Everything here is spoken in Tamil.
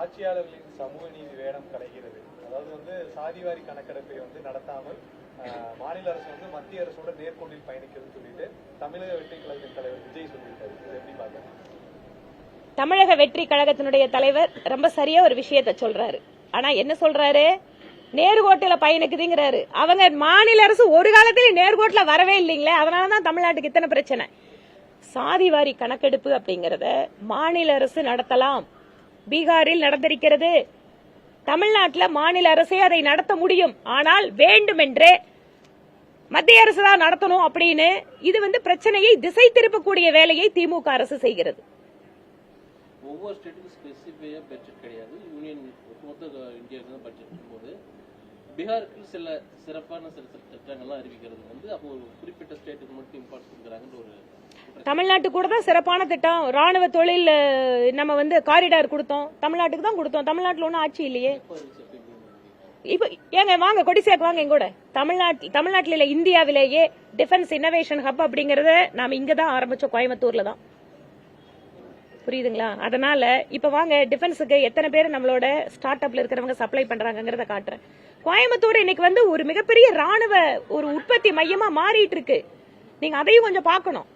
ஆட்சியாளர்களின் சமூக நீதி வேடம் கலைகிறது. அதாவது சாதிவாரி கணக்கெடுப்பை நடத்தாமல் மாநில அரசு மத்திய அரசோட நேர்கோட்டில் பயணிக்கிறதுன்னு சொல்லிட்டு தமிழக வெற்றி கழகத்தின் தலைவர் விஜய் சொல்லியிருக்காரு. இதை எப்படி பாக்குறீங்க? தமிழக வெற்றி கழகத்தினுடைய தலைவர் ரொம்ப சரியா ஒரு விஷயத்த சொல்றாரு. ஆனா என்ன சொல்றாரு? நேர்கோட்டில பயணிக்குதுங்கிறாரு. அவங்க மாநில அரசு ஒரு காலத்திலும் நேர்கோட்டில வரவே இல்லைங்களே. அதனாலதான் தமிழ்நாட்டுக்கு இத்தனை பிரச்சனை. சாதிவாரி கணக்கெடுப்பு அப்படிங்கறத மாநில அரசு நடத்தலாம். பீகாரில் நடந்திருக்கிறது. தமிழ்நாட்டில் மாநில அரசே அதை நடத்த முடியும். ஆனால் வேண்டுமென்றே மத்திய அரசு தான் நடத்தணும் அப்படின்னு இது பிரச்சனையை திசை திருப்பக்கூடிய வேலையை திமுக அரசு செய்கிறது. ஒவ்வொரு ஸ்டேட்டுக்கும் ஸ்பெசிஃபையா பட்ஜெட் கிடையாது. யூனியன் ஒட்டுமொத்த இந்தியாவுக்கு தான் பட்ஜெட் இருக்கும்போது பீகாருக்கு சில சிறப்பான சில திட்டங்கள்லாம் அறிவிக்கிறது அப்போ ஒரு குறிப்பிட்ட ஸ்டேட்டுக்கு மட்டும் இம்பார்ட்டன்ஸ் கொடுக்குறாங்கன்ற ஒரு தமிழ்நாட்டு கூட தான் சிறப்பான திட்டம். ராணுவ தொழில் நம்ம காரிடார் கொடுத்தோம். தமிழ்நாட்டுக்கு தான் கொடுத்தோம். தமிழ்நாட்டில் ஒன்றும் ஆட்சி இல்லையே. இப்ப ஏங்க வாங்க கொடிசேக்கு வாங்க எங்கூட. தமிழ்நாட்டில் இல்ல இந்தியாவிலேயே டிஃபென்ஸ் இன்னோவேஷன் ஹப் அப்படிங்கறத நாம இங்கதான் ஆரம்பிச்சோம், கோயம்புத்தூர்ல தான். புரியுதுங்களா? அதனால இப்ப வாங்க டிஃபென்ஸுக்கு எத்தனை பேர் நம்மளோட ஸ்டார்ட் அப்ல இருக்கிறவங்க சப்ளை பண்றாங்கிறத காட்டுறேன். கோயம்புத்தூர் இன்னைக்கு ஒரு மிகப்பெரிய ராணுவ ஒரு உற்பத்தி மையமா மாறிட்டு இருக்கு. நீங்க அதையும் கொஞ்சம் பார்க்கணும்.